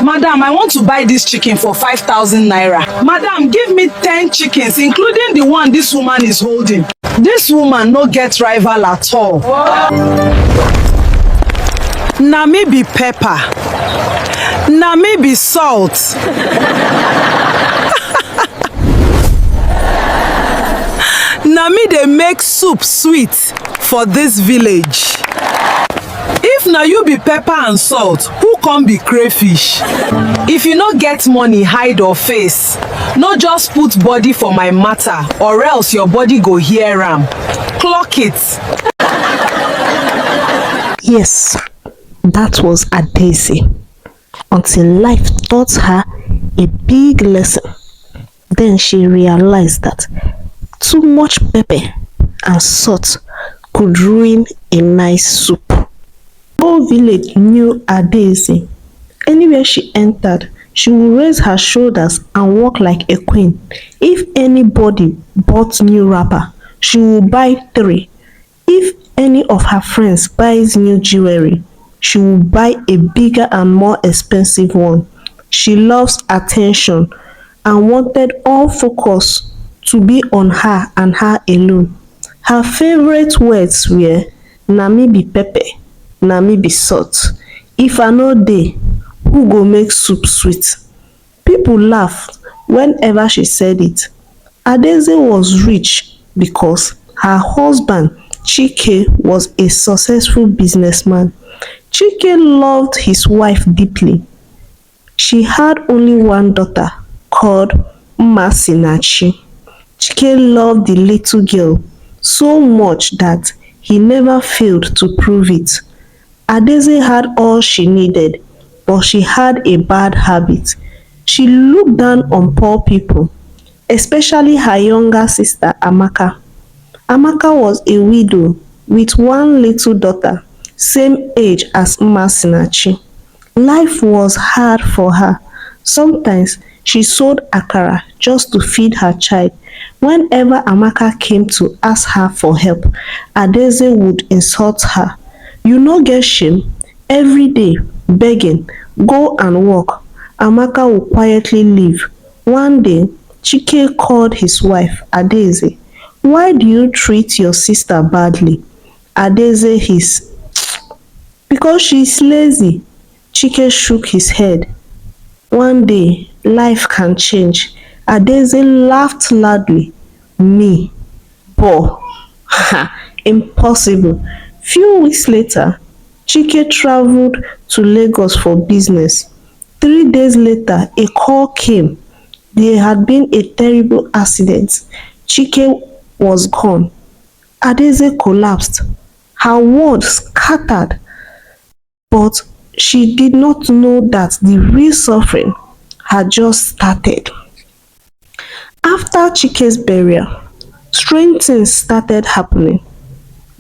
Madam, I want to buy this chicken for 5,000 naira. Madam, give me 10 chickens, including the one this woman is holding. This woman no get rival at all. Na me be pepper. Na me be salt. Na me dey make soup sweet for this village. If na you be pepper and salt, who come be crayfish? If you no get money hide your face, no just put body for my matter or else your body go hear am. Clock it. Yes, that was Adaeze, until life taught her a big lesson. Then she realized that too much pepper and salt could ruin a nice soup. The whole village knew Adaeze. Anywhere she entered, she would raise her shoulders and walk like a queen. If anybody bought new wrapper, she would buy 3. If any of her friends buys new jewelry, she will buy a bigger and more expensive one. She loves attention and wanted all focus to be on her and her alone. Her favorite words were, "Na me be pepper, na me be salt. If I no dey, who go make soup sweet?" People laughed whenever she said it. Adaeze was rich because her husband Chike was a successful businessman. Chike loved his wife deeply. She had only one daughter called Masinachi. Chike loved the little girl so much that he never failed to prove it. Adaeze had all she needed, but she had a bad habit. She looked down on poor people, especially her younger sister Amaka. Amaka was a widow with one little daughter, same age as Masinachi. Life was hard for her. Sometimes she sold akara just to feed her child. Whenever Amaka came to ask her for help, Adaeze would insult her. "You no get shame? Every day begging, go and work." Amaka would quietly leave. One day, Chike called his wife, Adaeze. "Why do you treat your sister badly?" Adaeze hissed, "Because she is lazy." Chike shook his head. One day, life can change. Adaeze laughed loudly. "Me? Boy, impossible." Few weeks later, Chike traveled to Lagos for business. 3 days later, a call came. There had been a terrible accident. Chike was gone. Adaeze collapsed. Her world scattered. But she did not know that the real suffering had just started. After Chike's burial, strange things started happening.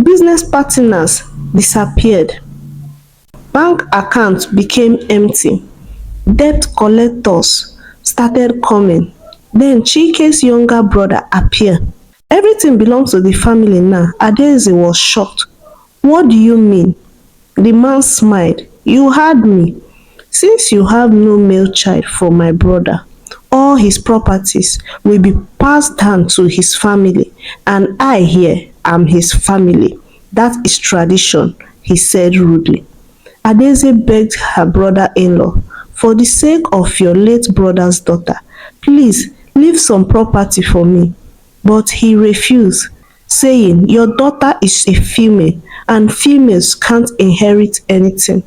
Business partners disappeared. Bank accounts became empty. Debt collectors started coming. Then Chike's younger brother appeared. Everything belongs to the family now. Adaeze was shocked. "What do you mean?" The man smiled. "You heard me. Since you have no male child for my brother, all his properties will be passed down to his family, and I here am his family. That is tradition," he said rudely. Adaeze begged her brother-in-law, "For the sake of your late brother's daughter, please leave some property for me." But he refused, saying, "Your daughter is a female, and females can't inherit anything."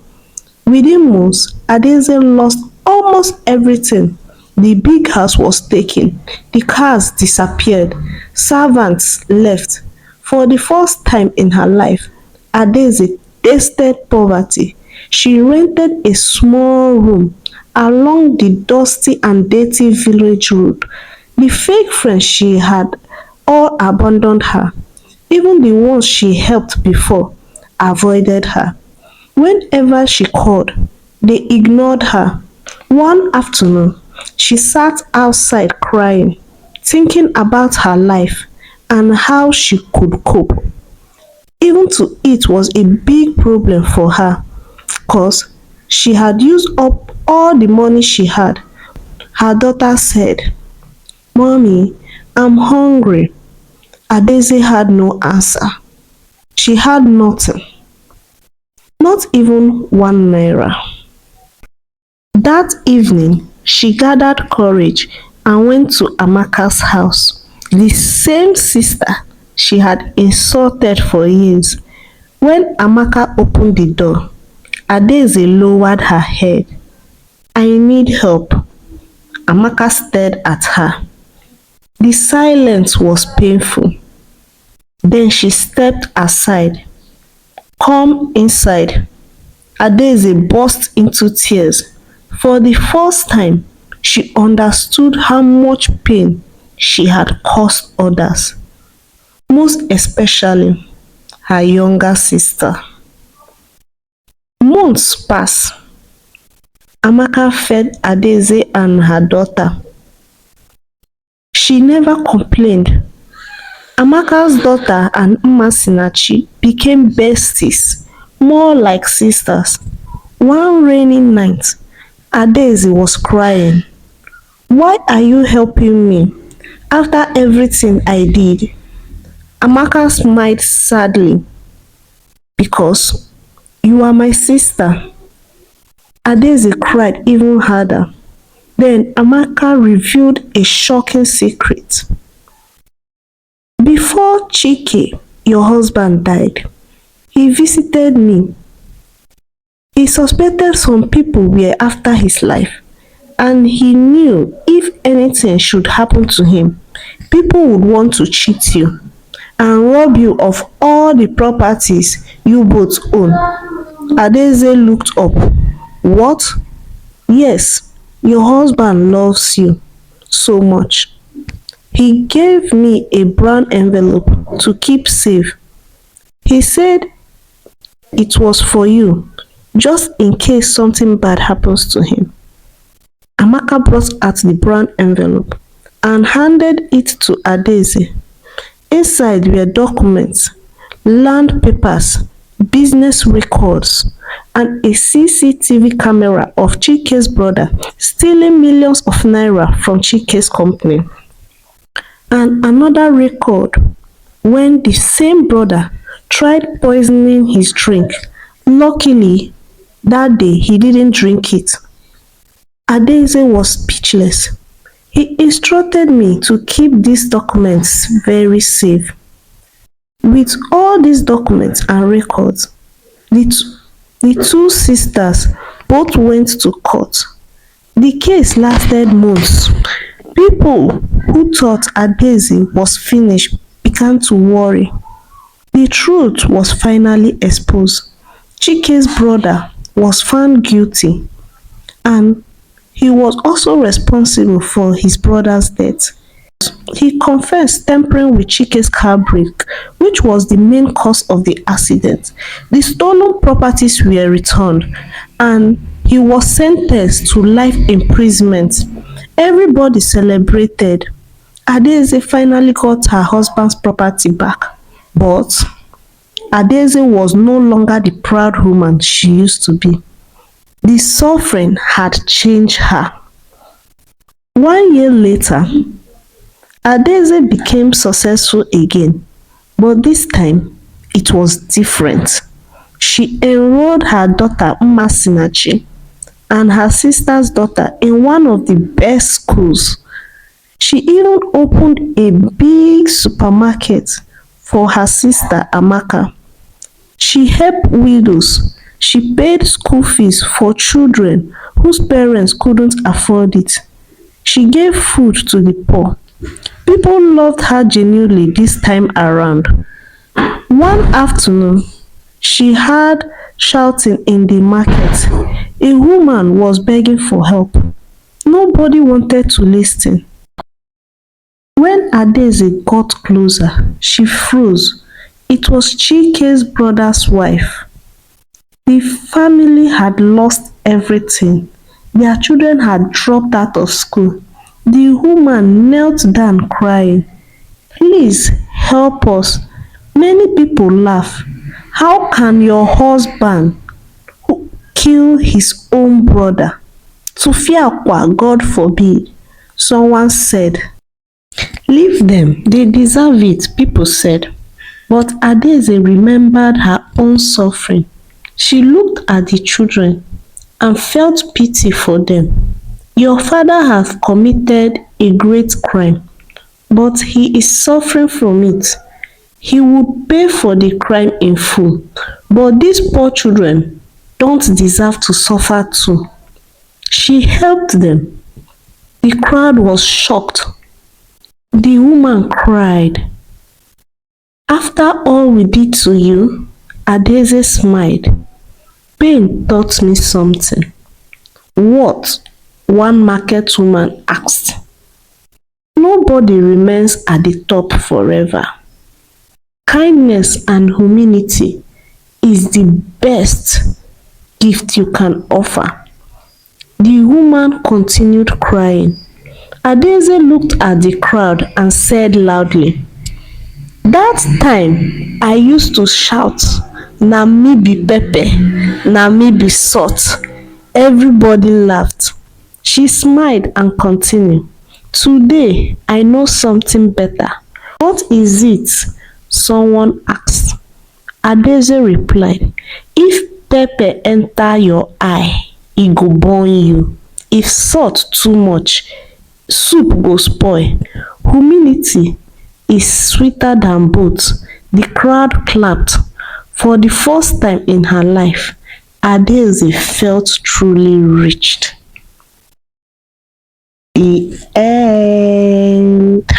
Within months, Adaeze lost almost everything. The big house was taken, the cars disappeared, servants left. For the first time in her life, Adaeze tasted poverty. She rented a small room along the dusty and dirty village road. The fake friends she had all abandoned her. Even the ones she helped before avoided her. Whenever she called, they ignored her. One afternoon, she sat outside crying, thinking about her life and how she could cope. Even to eat was a big problem for her, cause She had used up all the money she had. Her daughter said, "Mommy, I'm hungry." Adaeze had no answer. She had nothing, not even 1 naira. That evening, she gathered courage and went to Amaka's house, the same sister she had insulted for years. When Amaka opened the door, Adaeze lowered her head. "I need help." Amaka stared at her. The silence was painful. Then she stepped aside. "Come inside." Adaeze burst into tears. For the first time, she understood how much pain she had caused others, most especially her younger sister. Months passed. Amaka fed Adaeze and her daughter. She never complained. Amaka's daughter and Mmasinachi became besties, more like sisters. One rainy night, Adaeze was crying. "Why are you helping me after everything I did?" Amaka smiled sadly. "Because you are my sister." Adaeze cried even harder. Then Amaka revealed a shocking secret. "Before Chike, your husband, died, he visited me. He suspected some people were after his life, and he knew if anything should happen to him, people would want to cheat you and rob you of all the properties you both own." Adaeze looked up. "What?" "Yes, your husband loves you so much. He gave me a brown envelope to keep safe. He said it was for you, just in case something bad happens to him." Amaka brought out the brown envelope and handed it to Adaeze. Inside were documents, land papers, business records, and a CCTV camera of Chike's brother stealing millions of naira from Chike's company. And another record when the same brother tried poisoning his drink. Luckily, that day he didn't drink it. Adaeze was speechless. "He instructed me to keep these documents very safe." With all these documents and records, the two sisters both went to court. The case lasted months. People who thought Adaeze was finished began to worry. The truth was finally exposed. Chike's brother was found guilty, and he was also responsible for his brother's death. He confessed tampering with Chike's car brake, which was the main cause of the accident. The stolen properties were returned, and he was sentenced to life imprisonment. Everybody celebrated. Adaeze finally got her husband's property back, but Adaeze was no longer the proud woman she used to be. The suffering had changed her. 1 year later, Adaeze became successful again, but this time it was different. She enrolled her daughter Mmasinachi and her sister's daughter in one of the best schools. She even opened a big supermarket for her sister Amaka. She helped widows. She paid school fees for children whose parents couldn't afford it. She gave food to the poor. People loved her genuinely this time around. One afternoon, she heard shouting in the market. A woman was begging for help. Nobody wanted to listen. When Adaeze got closer, she froze. It was Chike's brother's wife. The family had lost everything. Their children had dropped out of school. The woman knelt down crying. "Please help us." Many people laughed. "How can your husband kill his own brother. Tufiakwa, God forbid. Someone said. Leave them, they deserve it, people said. But Adaeze remembered her own suffering. She looked at the children and felt pity for them. Your father has committed a great crime, but he is suffering from it. He would pay for the crime in full, but these poor children don't deserve to suffer too. She helped them. The crowd was shocked. The woman cried. After all we did to you, Adaeze smiled. Pain taught me something. What? One market woman asked. Nobody remains at the top forever. Kindness and humility is the best gift you can offer. The woman continued crying. Adaeze looked at the crowd and said loudly, "That time I used to shout, 'Na me be pepper, na me be salt.'" Everybody laughed. She smiled and continued, "Today I know something better." "What is it?" someone asked. Adaeze replied, "If pepper enter your eye, e go burn you. If salt too much, soup go spoil. Humility is sweeter than both." The crowd clapped. For the first time in her life, Adaeze felt truly reached. The end.